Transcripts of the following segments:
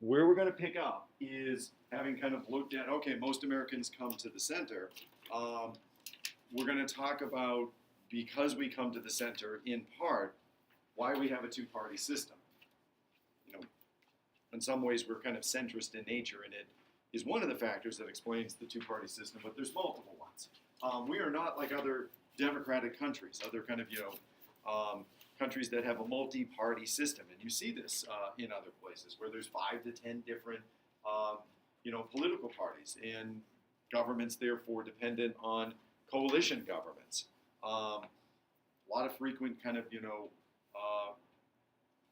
Where we're going to pick up is having kind of looked at, okay, most Americans come to the center. Um, we're going to talk about, because we come to the center in part, why we have a two-party system. You know, in some ways we're kind of centrist in nature, and it is one of the factors that explains the two-party system, but there's multiple ones. We are not like other democratic countries, other kind of, countries that have a multi-party system, and you see this in other places where there's 5 to 10 different, political parties, and governments therefore dependent on coalition governments. A lot of frequent kind of,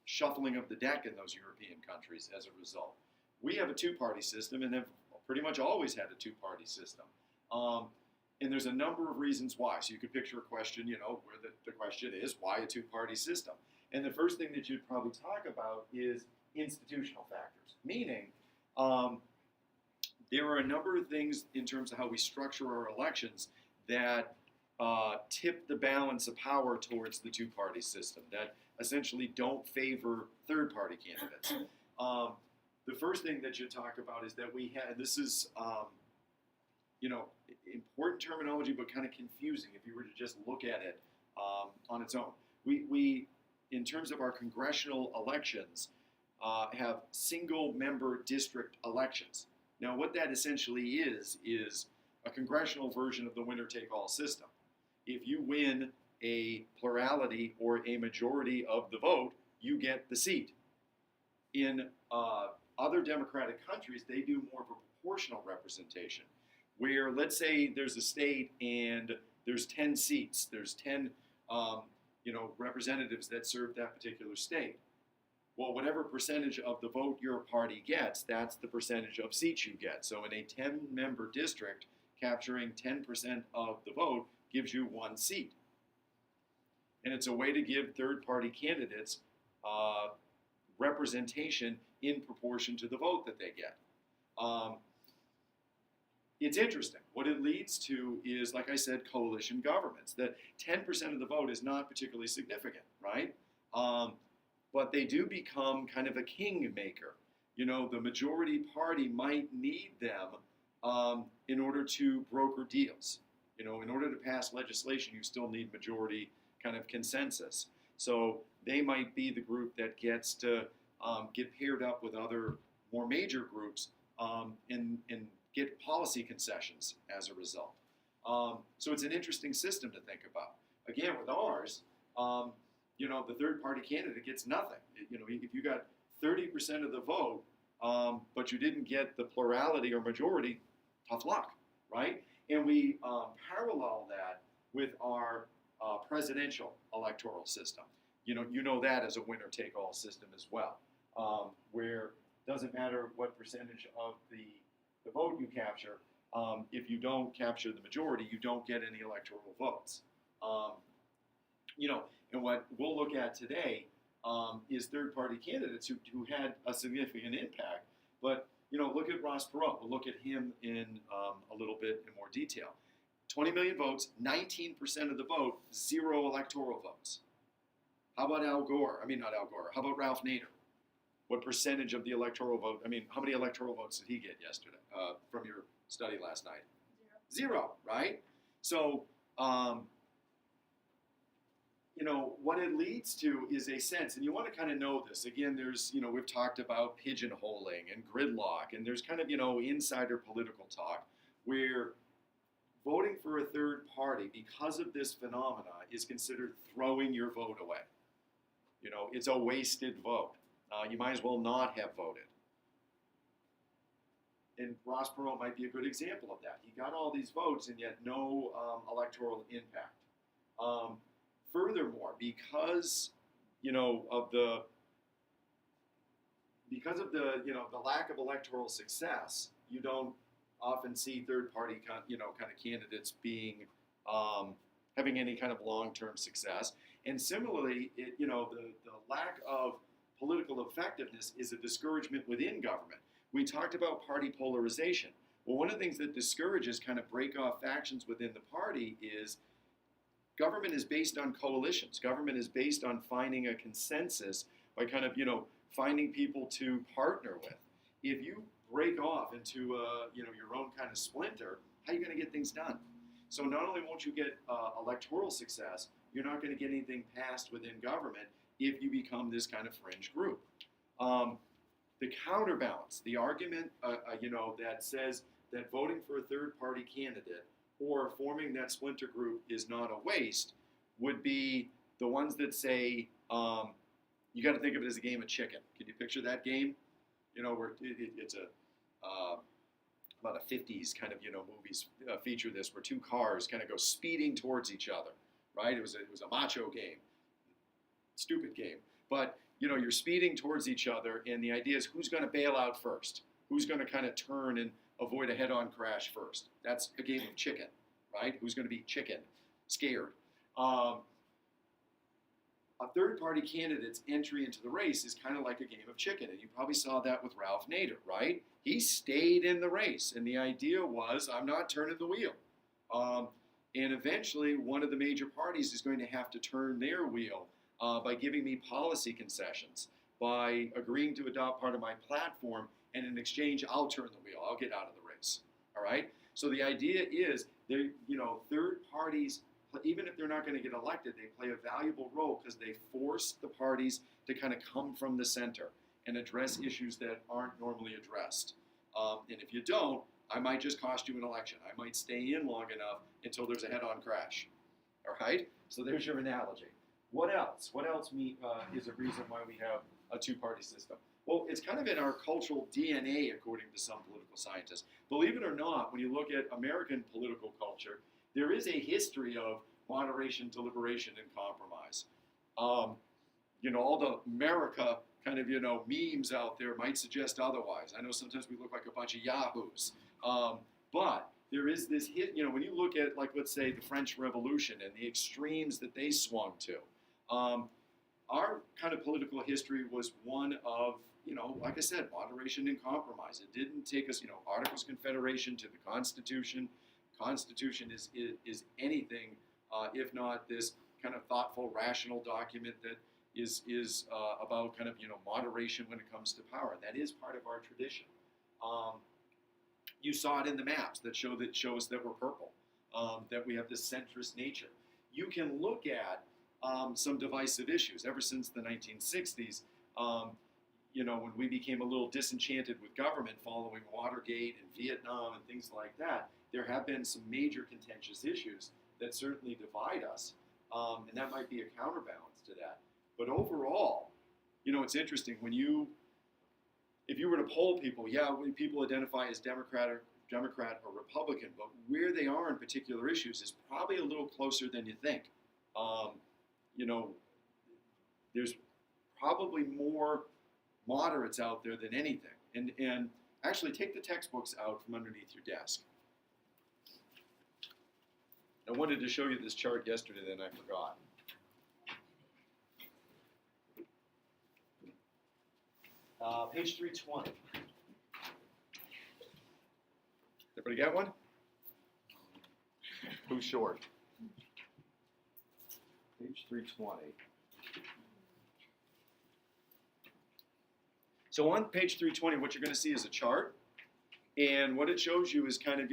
shuffling of the deck in those European countries as a result. We have a two-party system and have pretty much always had a two-party system. And there's a number of reasons why. So you could picture a question, where the question is, why a two-party system? And the first thing that you'd probably talk about is institutional factors, meaning there are a number of things in terms of how we structure our elections that tip the balance of power towards the two-party system, that essentially don't favor third-party candidates. The first thing that you talk about is that we had, this is, important terminology, but kind of confusing if you were to just look at it on its own. We, in terms of our congressional elections, have single-member district elections. Now, what that essentially is a congressional version of the winner-take-all system. If you win a plurality or a majority of the vote, you get the seat. In other democratic countries, they do more of a proportional representation, where let's say there's a state and there's 10 seats, there's 10 representatives that serve that particular state. Well, whatever percentage of the vote your party gets, that's the percentage of seats you get. So in a 10-member district, capturing 10% of the vote gives you one seat. And it's a way to give third-party candidates representation in proportion to the vote that they get. It's interesting. What it leads to is, like I said, coalition governments. That 10% of the vote is not particularly significant, right? But they do become kind of a kingmaker. The majority party might need them in order to broker deals. In order to pass legislation, you still need majority kind of consensus. So they might be the group that gets to get paired up with other more major groups and get policy concessions as a result. So it's an interesting system to think about. Again, with ours, the third-party candidate gets nothing. If you got 30% of the vote, but you didn't get the plurality or majority, tough luck, right? And we parallel that with our presidential electoral system. You know that as a winner-take-all system as well, where it doesn't matter what percentage of the vote you capture. If you don't capture the majority, you don't get any electoral votes. And what we'll look at today is third-party candidates who had a significant impact. But look at Ross Perot. We'll look at him in a little bit in more detail. 20 million votes, 19% of the vote, 0 electoral votes. How about Al Gore? Not Al Gore. How about Ralph Nader? What percentage of the electoral vote? How many electoral votes did he get yesterday from your study last night? 0, right? So, what it leads to is a sense, and you want to kind of know this. Again, there's, we've talked about pigeonholing and gridlock, and there's kind of, insider political talk where voting for a third party because of this phenomena is considered throwing your vote away. It's a wasted vote. You might as well not have voted. And Ross Perot might be a good example of that. He got all these votes and yet no electoral impact. Furthermore, because of the the lack of electoral success, you don't often see third-party kind of candidates being having any kind of long-term success. And similarly, the lack of political effectiveness is a discouragement within government. We talked about party polarization. Well, one of the things that discourages kind of break-off factions within the party is government is based on coalitions. Government is based on finding a consensus by kind of, finding people to partner with. if you break off into your own kind of splinter, how are you going to get things done? So not only won't you get electoral success, you're not going to get anything passed within government if you become this kind of fringe group. The counterbalance, the argument, that says that voting for a third-party candidate or forming that splinter group is not a waste, would be the ones that say you got to think of it as a game of chicken. Can you picture that game? Where it's a lot of 50s kind of movies feature this, where two cars kind of go speeding towards each other, right? It was a macho game, stupid game, but you're speeding towards each other, and the idea is who's going to bail out first, who's going to kind of turn and avoid a head-on crash first. That's a game of chicken, right? Who's going to be chicken, scared. A third-party candidate's entry into the race is kind of like a game of chicken, and you probably saw that with Ralph Nader, right? He stayed in the race, and the idea was, I'm not turning the wheel. And eventually, one of the major parties is going to have to turn their wheel by giving me policy concessions, by agreeing to adopt part of my platform, and in exchange, I'll turn the wheel. I'll get out of the race, all right? So the idea is, third parties, even if they're not going to get elected, they play a valuable role because they force the parties to kind of come from the center and address issues that aren't normally addressed. And if you don't, I might just cost you an election. I might stay in long enough until there's a head-on crash. All right? So there's your analogy. What else? What else is a reason why we have a two-party system? Well, it's kind of in our cultural DNA, according to some political scientists. Believe it or not, when you look at American political culture, there is a history of moderation, deliberation, and compromise. All the America kind of, memes out there might suggest otherwise. I know sometimes we look like a bunch of yahoos. But there is this when you look at, like, let's say, the French Revolution and the extremes that they swung to, our kind of political history was one of, like I said, moderation and compromise. It didn't take us, Articles of Confederation to the Constitution. Constitution is anything if not this kind of thoughtful, rational document that is about kind of moderation when it comes to power. That is part of our tradition. You saw it in the maps that show us that we're purple, that we have this centrist nature. You can look at some divisive issues ever since the 1960s. When we became a little disenchanted with government following Watergate and Vietnam and things like that, there have been some major contentious issues that certainly divide us, and that might be a counterbalance to that. But overall, it's interesting if you were to poll people, people identify as Democrat or Republican, but where they are in particular issues is probably a little closer than you think. There's probably more moderates out there than anything. And actually, take the textbooks out from underneath your desk. I wanted to show you this chart yesterday, then I forgot. Page 320. Everybody got one? Who's short? Page 320. So on page 320, what you're going to see is a chart. And what it shows you is kind of,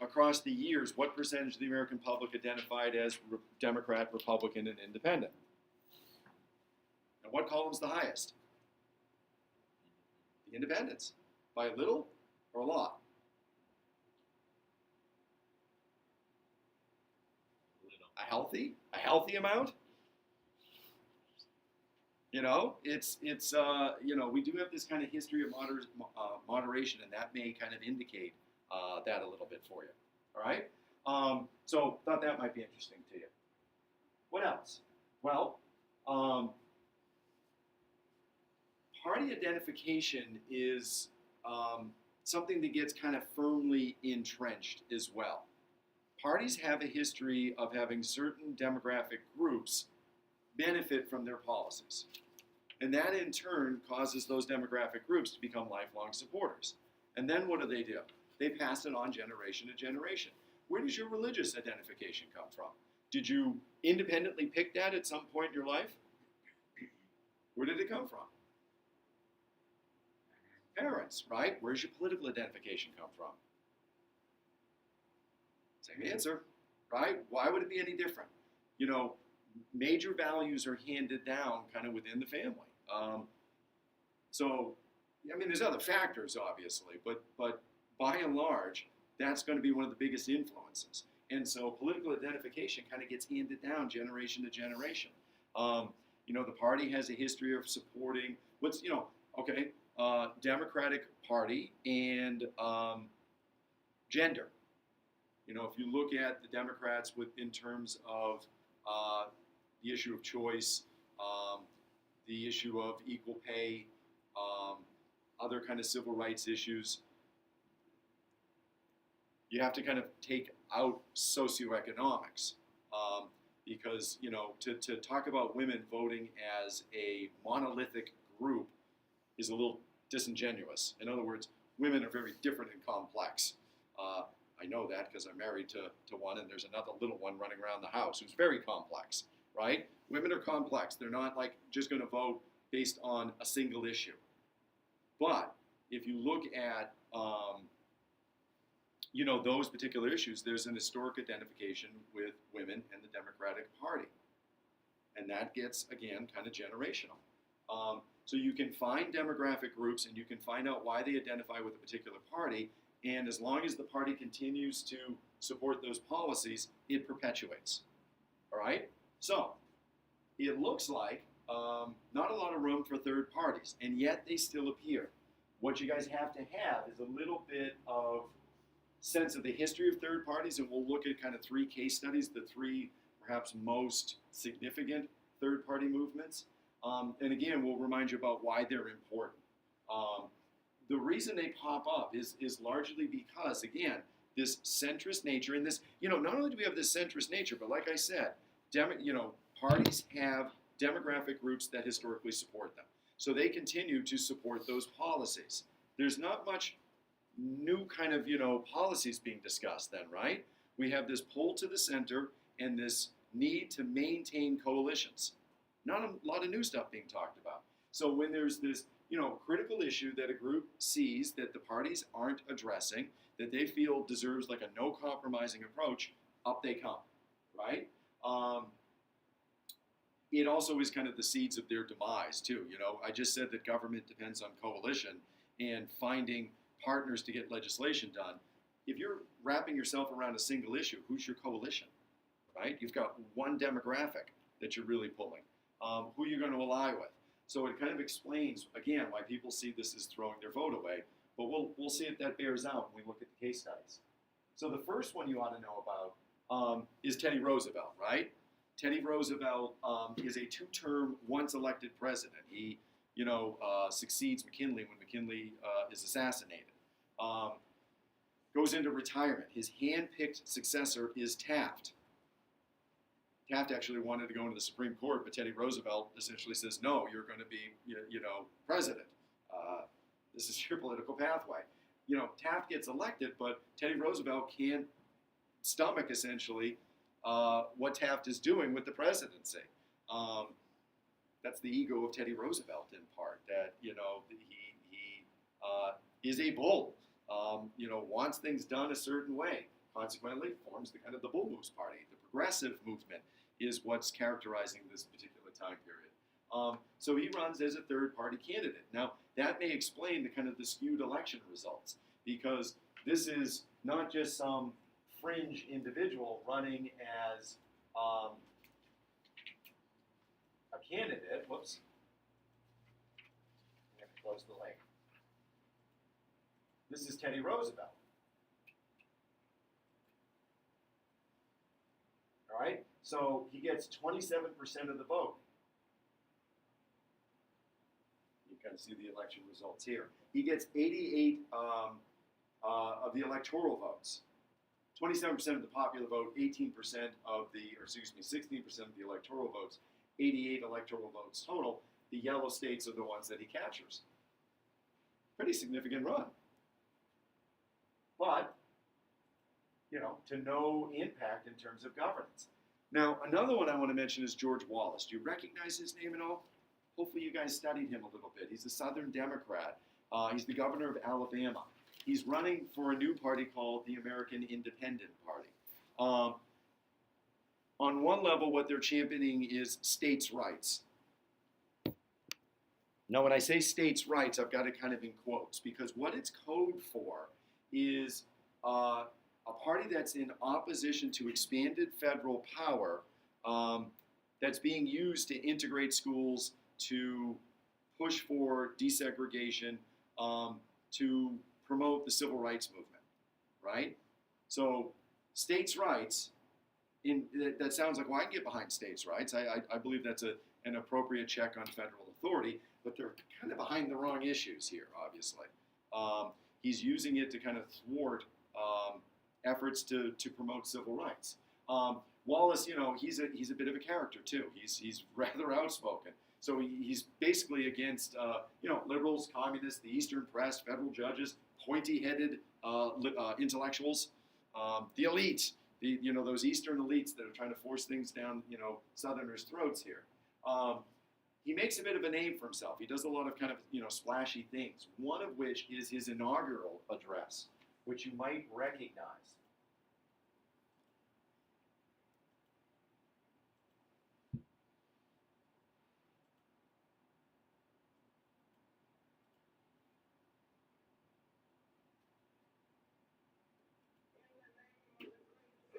across the years, what percentage of the American public identified as Democrat, Republican, and Independent. And what column's the highest? The Independents. By a little or a lot? A healthy amount? We do have this kind of history of moderation, and that may kind of indicate that a little bit for you. All right? So thought that might be interesting to you. What else? Well, party identification is something that gets kind of firmly entrenched as well. Parties have a history of having certain demographic groups benefit from their policies. And that in turn causes those demographic groups to become lifelong supporters. And then what do? They pass it on generation to generation. Where does your religious identification come from? Did you independently pick that at some point in your life? Where did it come from? Parents, right? Where's your political identification come from? Same answer, right? Why would it be any different? You know, major values are handed down kind of within the family. So, I mean, there's other factors, obviously, but by and large, that's going to be one of the biggest influences. And so political identification kind of gets handed down generation to generation. You know, the party has a history of supporting Democratic Party and gender. You know, if you look at the Democrats in terms of the issue of choice, the issue of equal pay, other kind of civil rights issues, you have to kind of take out socioeconomics because, you know, to talk about women voting as a monolithic group is a little disingenuous. In other words, women are very different and complex. I know that because I'm married to one, and there's another little one running around the house who's very complex, right? Women are complex. They're not like just going to vote based on a single issue. But if you look at, you know, those particular issues, there's an historic identification with women and the Democratic Party. And that gets, again, kind of generational. So you can find demographic groups and you can find out why they identify with a particular party. And as long as the party continues to support those policies, it perpetuates. All right? So it looks like not a lot of room for third parties, and yet they still appear. What you guys have to have is a little bit of sense of the history of third parties, and we'll look at kind of 3 case studies, the 3 perhaps most significant third party movements. And again, we'll remind you about why they're important. The reason they pop up is largely because, again, this centrist nature and this, you know, not only do we have this centrist nature, but like I said, parties have demographic groups that historically support them. So they continue to support those policies. There's not much new kind of, you know, policies being discussed then, right? We have this pull to the center and this need to maintain coalitions. Not a lot of new stuff being talked about. So when there's this, you know, critical issue that a group sees that the parties aren't addressing, that they feel deserves like a no compromising approach, up they come, right? It also is kind of the seeds of their demise too. You know, I just said that government depends on coalition and finding partners to get legislation done. If you're wrapping yourself around a single issue, who's your coalition, right? You've got one demographic that you're really pulling. Who you're going to ally with. So it kind of explains, again, why people see this as throwing their vote away. But we'll see if that bears out when we look at the case studies. So the first one you ought to know about is Teddy Roosevelt, right? Teddy Roosevelt is a 2-term, once-elected president. He, you know, succeeds McKinley when McKinley is assassinated. Goes into retirement. His hand-picked successor is Taft. Taft actually wanted to go into the Supreme Court, but Teddy Roosevelt essentially says, no, you're going to be, you know, president. This is your political pathway. You know, Taft gets elected, but Teddy Roosevelt can't stomach, essentially, what Taft is doing with the presidency. That's the ego of Teddy Roosevelt, in part, that, you know, he is a bull, you know, wants things done a certain way. Consequently, forms the kind of the Bull Moose Party. The progressive movement is what's characterizing this particular time period. So he runs as a third-party candidate. Now, that may explain the kind of the skewed election results, because this is not just some fringe individual running as a candidate. Whoops. I have to close the link. This is Teddy Roosevelt. All right? So he gets 27% of the vote. You kind of see the election results here. He gets 88 of the electoral votes. 27% of the popular vote, 18% of the, or excuse me, 16% of the electoral votes, 88 electoral votes total. The yellow states are the ones that he captures. Pretty significant run. But, you know, to no impact in terms of governance. Now, another one I want to mention is George Wallace. Do you recognize his name at all? Hopefully you guys studied him a little bit. He's a Southern Democrat. He's the governor of Alabama. He's running for a new party called the American Independent Party. On one level, what they're championing is states' rights. Now, when I say states' rights, I've got it kind of in quotes, because what it's code for is a party that's in opposition to expanded federal power that's being used to integrate schools, to push for desegregation, to promote the civil rights movement, right? So states' rights, that sounds like, well, I can get behind states' rights. I believe that's an appropriate check on federal authority, but they're kind of behind the wrong issues here, obviously. He's using it to kind of thwart efforts to promote civil rights. Wallace, he's a bit of a character too. He's rather outspoken. So he's basically against liberals, communists, the Eastern press, federal judges, pointy-headed intellectuals, the elite, those Eastern elites that are trying to force things down Southerners' throats here. He makes a bit of a name for himself. He does a lot of kind of splashy things. One of which is his inaugural address, which you might recognize.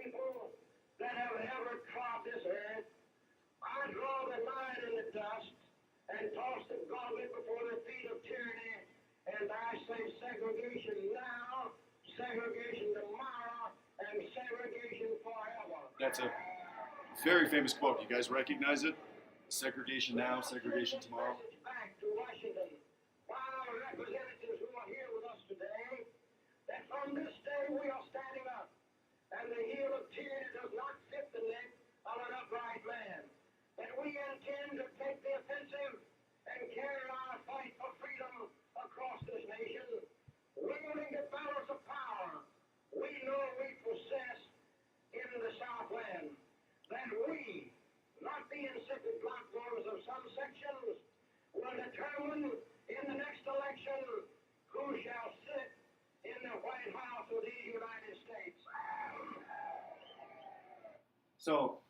People that have ever trod this earth, I draw the line in the dust and toss the gauntlet before the feet of tyranny, and I say segregation now, segregation tomorrow, and segregation forever. That's a very famous quote. You guys recognize it? Segregation now, segregation tomorrow. Back to Washington, while our representatives who are here with us today, that from this day we are standing up, and the heel of tyranny does not fit the neck of an upright man. That we intend to take the offensive and carry our fight for freedom across this nation, wielding the balance of power we know we possess in the Southland. That we, not the insipid platforms of some sections, will determine in the next election who shall sit in the White House of the United States. So,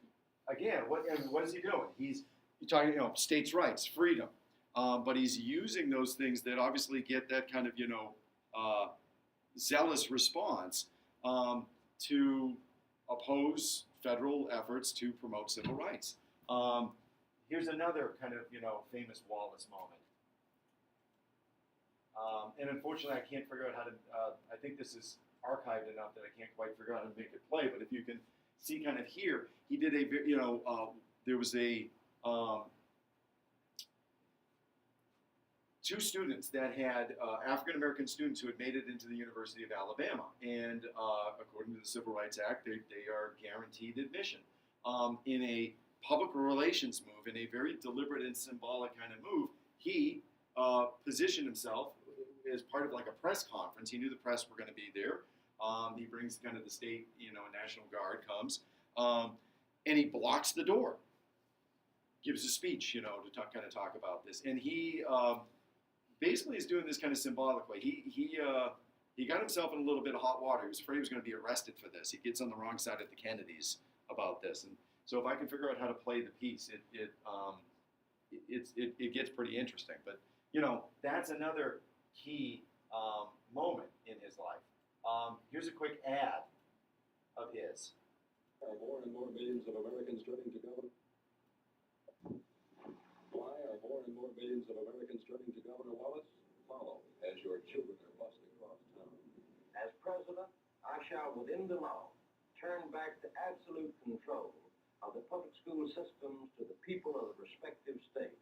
again, what is he doing? He's talking, states' rights, freedom, but he's using those things that obviously get that kind of, zealous response to oppose federal efforts to promote civil rights. Here's another kind of, famous Wallace moment. And unfortunately, I can't figure out how to. I think this is archived enough that I can't quite figure out how to make it play. But if you can see, kind of here, he did a. There was a two students that had African American students who had made it into the University of Alabama, and according to the Civil Rights Act, they are guaranteed admission. In a public relations move, in a very deliberate and symbolic kind of move, he positioned himself as part of like a press conference. He knew the press were going to be there. He brings kind of the state, National Guard comes, and he blocks the door. Gives a speech, to kind of talk about this, and he basically is doing this kind of symbolically. He got himself in a little bit of hot water. He was afraid he was going to be arrested for this. He gets on the wrong side of the Kennedys about this, and so if I can figure out how to play the piece, it gets pretty interesting. But that's another key moment in his life. Here's a quick ad of his. Are more and more millions of Americans turning to Governor? Why are more and more millions of Americans turning to Governor Wallace? Follow as your children are bussed across town. As president, I shall, within the law, turn back the absolute control of the public school systems to the people of the respective states.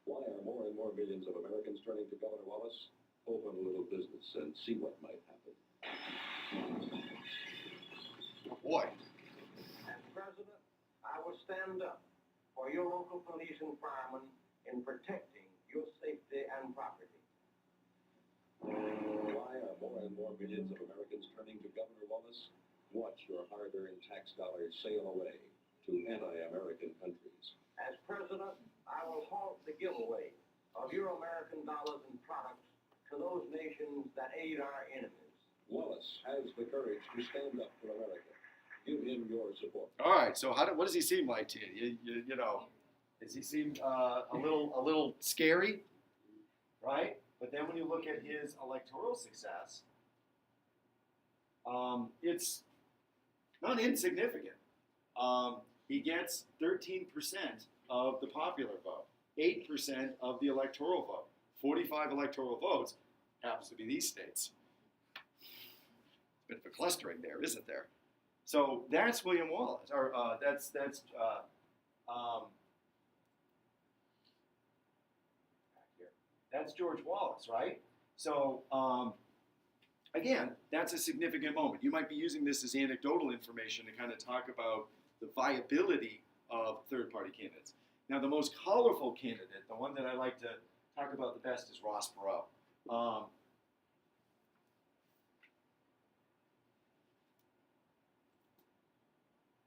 Why are more and more millions of Americans turning to Governor Wallace? Open a little business and see what might happen. Oh boy. As president, I will stand up for your local police and firemen in protecting your safety and property. Why are more and more millions of Americans turning to Governor Wallace? Watch your hard-earned tax dollars sail away to anti-American countries. As president, I will halt the giveaway of your American dollars and products to those nations that aid our enemies. Wallace has the courage to stand up for America. Give him your support. All right. So what does he seem like to you? You know, does he seem a little scary, right? But then when you look at his electoral success, it's not insignificant. He gets 13% of the popular vote, 8% of the electoral vote, 45 electoral votes. Happens to be these states. Bit of a clustering there, isn't there? So that's William Wallace, or that's George Wallace, right? So again, that's a significant moment. You might be using this as anecdotal information to kind of talk about the viability of third-party candidates. Now, the most colorful candidate, the one that I like to talk about the best, is Ross Perot.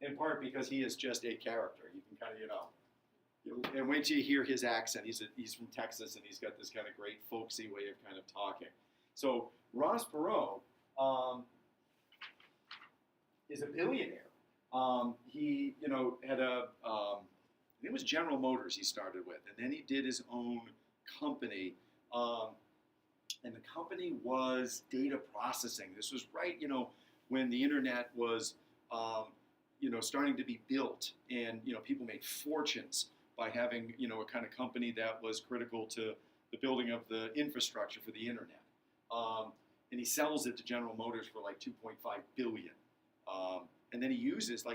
In part because he is just a character. You can kind of, and wait till you hear his accent. He's from Texas, and he's got this kind of great folksy way of kind of talking. So Ross Perot is a billionaire. He, had I think it was General Motors he started with, and then he did his own company, and the company was data processing. This was right, when the internet was, starting to be built, and people made fortunes by having a kind of company that was critical to the building of the infrastructure for the internet. And he sells it to General Motors for like $2.5 billion. And then he uses,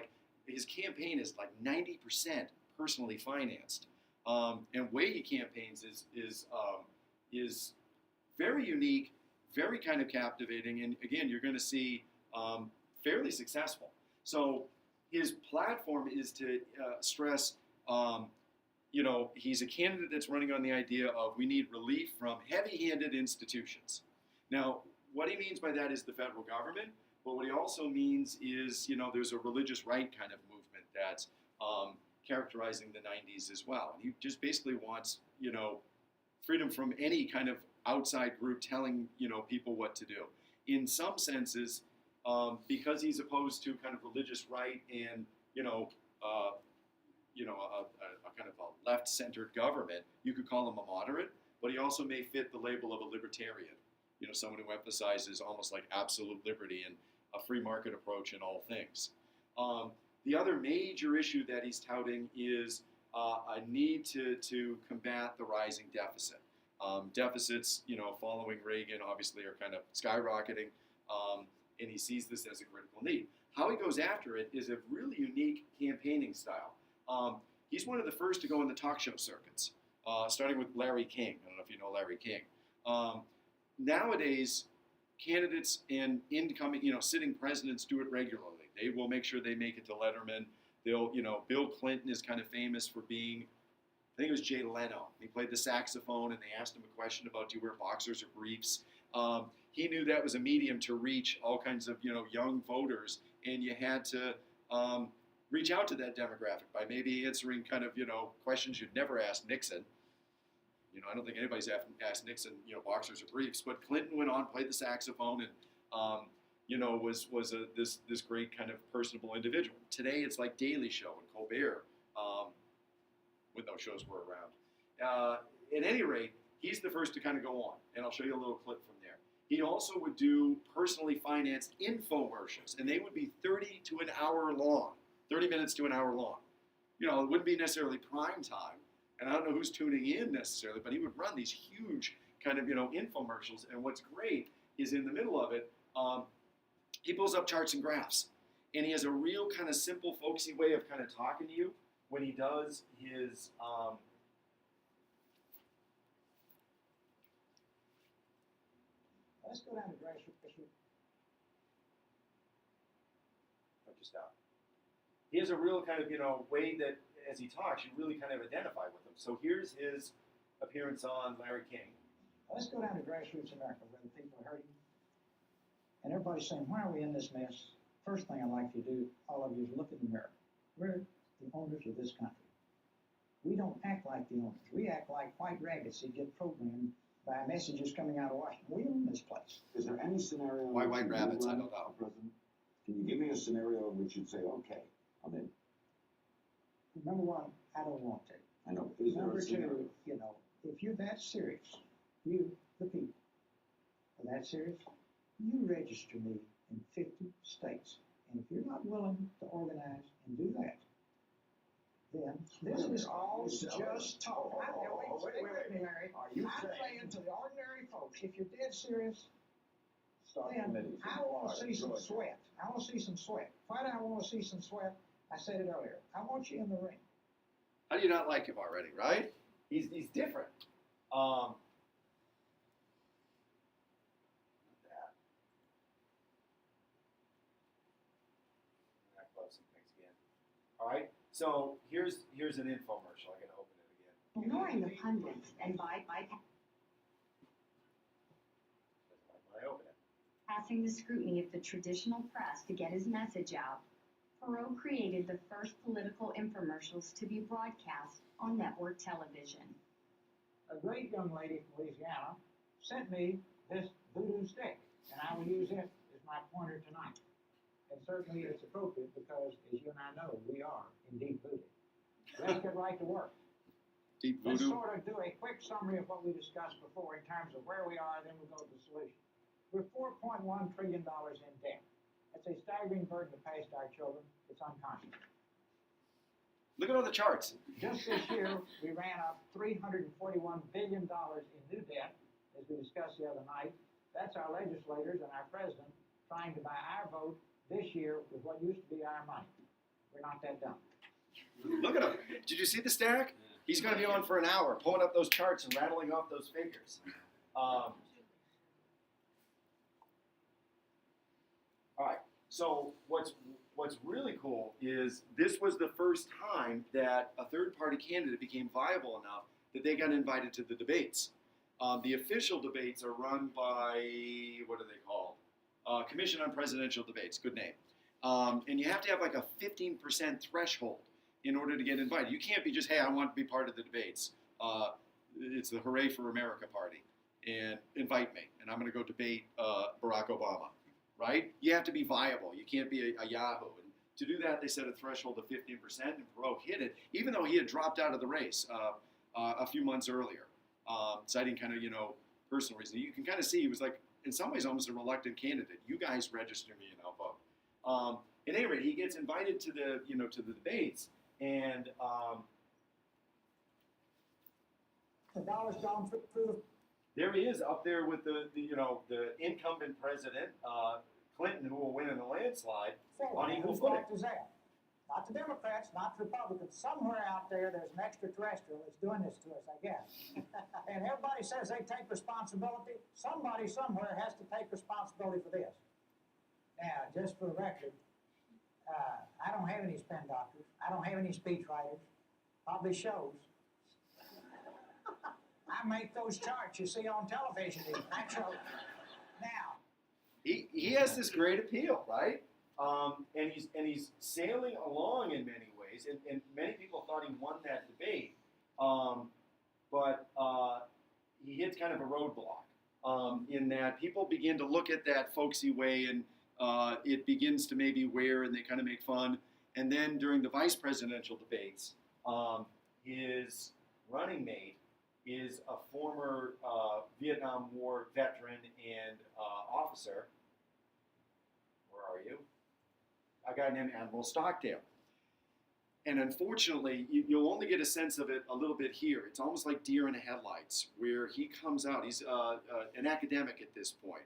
his campaign is like 90% personally financed. And way he campaigns is very unique, very kind of captivating, and again, you're going to see fairly successful. So his platform is to stress, he's a candidate that's running on the idea of we need relief from heavy-handed institutions. Now, what he means by that is the federal government, but what he also means is, there's a religious right kind of movement that's characterizing the 90s as well. And he just basically wants, freedom from any kind of outside group telling, people what to do. In some senses, because he's opposed to kind of religious right and, a kind of a left-centered government, you could call him a moderate, but he also may fit the label of a libertarian, someone who emphasizes almost like absolute liberty and a free market approach in all things. The other major issue that he's touting is a need to combat the rising deficit. Deficits, following Reagan, obviously are kind of skyrocketing, and he sees this as a critical need. How he goes after it is a really unique campaigning style. He's one of the first to go in the talk show circuits, starting with Larry King. I don't know if you know Larry King. Nowadays, candidates and incoming, sitting presidents do it regularly. They will make sure they make it to Letterman. They'll, Bill Clinton is kind of famous for being, I think it was Jay Leno. He played the saxophone, and they asked him a question about, do you wear boxers or briefs? He knew that was a medium to reach all kinds of, young voters, and you had to reach out to that demographic by maybe answering kind of, questions you'd never ask Nixon. I don't think anybody's asked Nixon, boxers or briefs, but Clinton went on, played the saxophone, and, was this great kind of personable individual. Today, it's like Daily Show and Colbert, when those shows were around. At any rate, he's the first to kind of go on, and I'll show you a little clip from there. He also would do personally financed infomercials, and they would be 30 to an hour long, 30 minutes to an hour long. It wouldn't be necessarily prime time, and I don't know who's tuning in necessarily, but he would run these huge kind of, infomercials, and what's great is in the middle of it, he pulls up charts and graphs, and he has a real kind of simple, folksy way of kind of talking to you when he does his, Let's go down to grassroots. just stop. He has a real kind of, way that as he talks, you really kind of identify with him. So here's his appearance on Larry King. Let's go down to grassroots America where the people are hurting. And everybody's saying, why are we in this mess? First thing I'd like you to do, all of you, is look in the mirror. We're the owners of this country. We don't act like the owners. We act like white rabbits that get programmed by messages coming out of Washington. We own this place. Is there any scenario? in Why which white you would rabbits? I run don't know. for president? Can you give me a scenario in which you'd say, okay, I'm in? Number one, I don't want to. I know. Is there Number a scenario? two, if you're that serious, you, the people, are that serious, you register me in 50 states. And if you're not willing to organize and do that, then this is all just talk. Wait a minute, Larry. I'm saying to the ordinary folks, if you're dead serious, then I want to see some sweat. I want to see some sweat. Why do I want to see some sweat? I said it earlier. I want you in the ring. How do you not like him already, right? He's different. That. I close some things again. All right. So here's an infomercial. I gotta open it again. Ignoring the pundits and I open it. bypassing the scrutiny of the traditional press to get his message out, Perot created the first political infomercials to be broadcast on network television. A great young lady from Louisiana sent me this voodoo stick, and I will use it as my pointer tonight. And certainly it's appropriate because, as you and I know, we are indeed voodoo. Let's get right to work. Deep Let's voodoo. sort of do a quick summary of what we discussed before in terms of where we are, then we'll go to the solution. We're $4.1 trillion in debt. That's a staggering burden to pay to our children. It's unconscionable. Look at all the charts. Just this year, we ran up $341 billion in new debt, as we discussed the other night. That's our legislators and our president trying to buy our vote this year with what used to be our money. We're not that dumb. Look at him. Did you see the stack? He's going to be on for an hour, pulling up those charts and rattling off those figures. All right. So what's really cool is this was the first time that a third-party candidate became viable enough that they got invited to the debates. The official debates are run by, what are they called? Commission on Presidential Debates. Good name. And you have to have like a 15% threshold in order to get invited. You can't be just, hey, I want to be part of the debates. It's the Hooray for America party, and invite me, and I'm going to go debate Barack Obama, right? You have to be viable. You can't be a Yahoo. And to do that, they set a threshold of 15%, and Perot hit it, even though he had dropped out of the race a few months earlier, citing kind of, personal reasons. You can kind of see he was like, in some ways, almost a reluctant candidate. You guys register me, and I'll vote. At any rate, he gets invited to the debates, and The dollar's gone through the... there he is up there with the incumbent president, Clinton, who will win in a landslide, on equal Whose footing. fault is that? Not the Democrats, not the Republicans. Somewhere out there, there's an extraterrestrial that's doing this to us, I guess. And everybody says they take responsibility. Somebody somewhere has to take responsibility for this. Now, just for the record, I don't have any spin doctors. I don't have any speech writers. Probably shows. I make those charts you see on television. Actually, now. He has this great appeal, right? And he's sailing along in many ways, and many people thought he won that debate, but he hits kind of a roadblock in that people begin to look at that folksy way, and it begins to maybe wear, and they kind of make fun. And then during the vice presidential debates, his running mate is a former Vietnam War veteran and officer. Where are you? A guy named Admiral Stockdale. And unfortunately, you'll only get a sense of it a little bit here. It's almost like deer in the headlights, where he comes out. He's an academic at this point.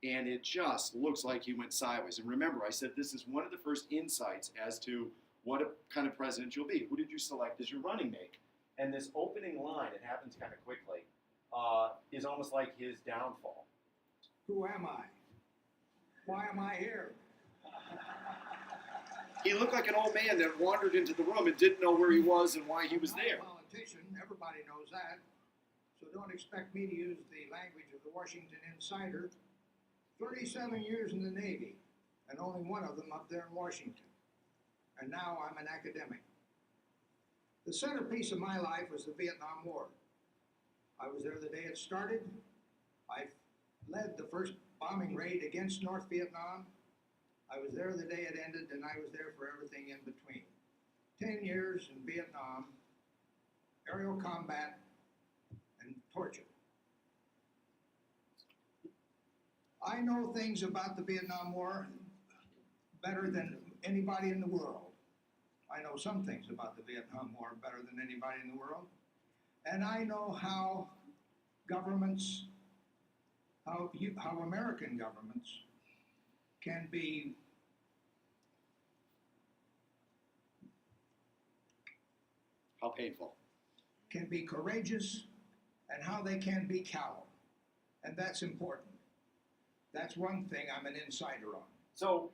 And it just looks like he went sideways. And remember, I said this is one of the first insights as to what kind of president you'll be. Who did you select as your running mate? And this opening line, it happens kind of quickly, is almost like his downfall. Who am I? Why am I here? He looked like an old man that wandered into the room and didn't know where he was and why he was I'm not there. a politician, everybody knows that. So don't expect me to use the language of the Washington Insider. 37 years in the Navy, and only one of them up there in Washington. And now I'm an academic. The centerpiece of my life was the Vietnam War. I was there the day it started. I led the first bombing raid against North Vietnam. I was there the day it ended, and I was there for everything in between. 10 years in Vietnam, aerial combat, and torture. I know things about the Vietnam War better than anybody in the world. I know some things about the Vietnam War better than anybody in the world. And I know how governments, how American governments can be How painful. courageous and how they can be callow. And that's important. That's one thing I'm an insider on. So,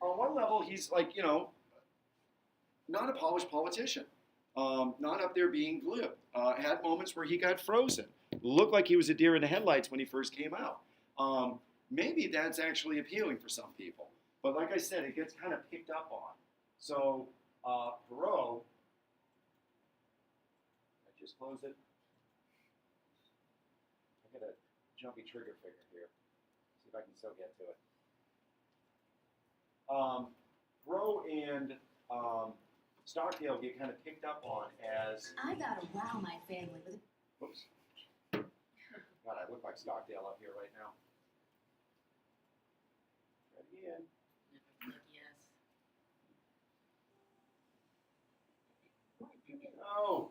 on one level, he's like, you know, not a polished politician. Not up there being glib. Had moments where he got frozen. Looked like he was a deer in the headlights when he first came out. Maybe that's actually appealing for some people. But like I said, it gets kind of picked up on. So, Perot, I just closed it. I got a jumpy trigger finger here. See if I can still get to it. Perot and Stockdale get kind of picked up on as. I gotta wow my family with a Whoops. God, I look like Stockdale up here right now. Try it again. No.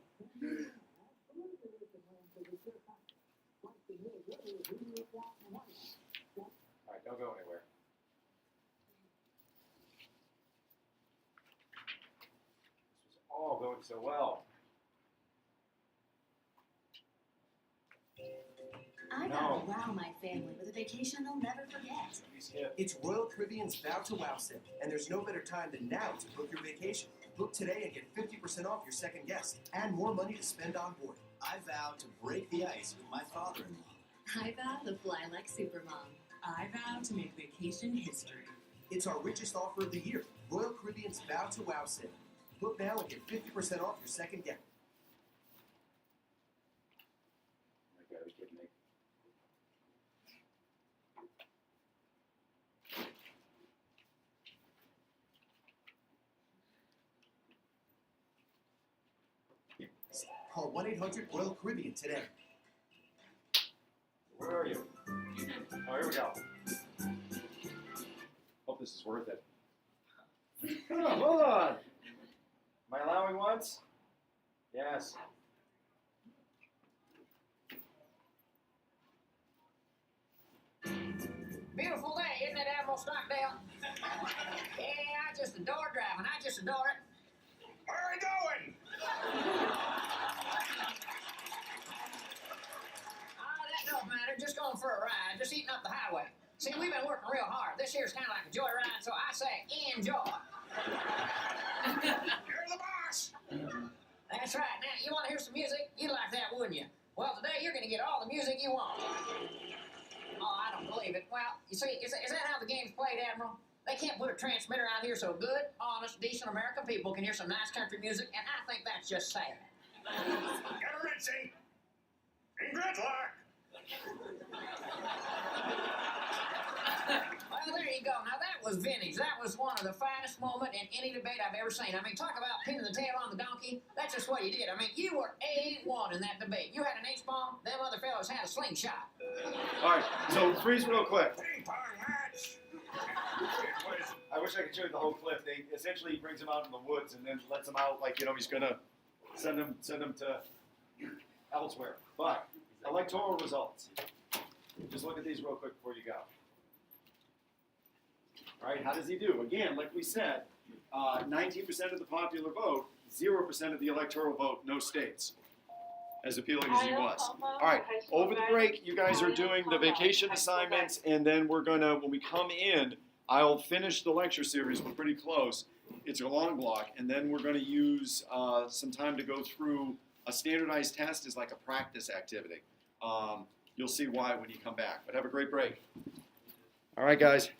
All right, don't go anywhere. This was all going so well. I gotta wow my family with a vacation they'll never forget. You skip. It's Royal Caribbean's Vow to Wow sale, and there's no better time than now to book your vacation. Book today and get 50% off your second guest and more money to spend on board. I vow to break the ice with my father-in-law. I vow to fly like Supermom. I vow to make vacation history. It's our richest offer of the year, Royal Caribbean's Vow to Wow sale. Book now and get 50% off your second guest. Oh my God, are you kidding me? Call 1-800-ROYAL-CARIBBEAN today. Where are you? Oh, here we go. Hope this is worth it. Hold on. Am I allowing once? Yes. Beautiful day, isn't it, Admiral Stockdale? Yeah, I just adore driving. I just adore it. Where are we going? That don't matter. Just going for a ride. Just eating up the highway. See, we've been working real hard. This year's kind of like a joyride, so I say enjoy. You're the boss. That's right. Now, you want to hear some music? You'd like that, wouldn't you? Well, today you're going to get all the music you want. Oh, I don't believe it. Well, you see, is that how the game's played, Admiral? They can't put a transmitter out here so good, honest, decent American people can hear some nice country music, and I think that's just sad. Get a Ritzy. In gridlock. Well, there you go. Now, that was vintage. That was one of the finest moments in any debate I've ever seen. I mean, talk about pinning the tail on the donkey. That's just what you did. I mean, you were A1 in that debate. You had an H-bomb. Them other fellows had a slingshot. All right, so freeze real quick. Ping pong match. I wish I could show you the whole clip. They essentially he brings him out in the woods and then lets him out like, you know, he's gonna send him to elsewhere. But electoral results. Just look at these real quick before you go. All right, how does he do? Again, like we said, 19% of the popular vote, 0% of the electoral vote, no states. As appealing as he was. All right, over the break, you guys are doing the vacation assignments, and then we're gonna, when we come in, I'll finish the lecture series. We're pretty close. It's a long block, and then we're gonna use some time to go through a standardized test as like a practice activity. You'll see why when you come back, but have a great break. All right, guys.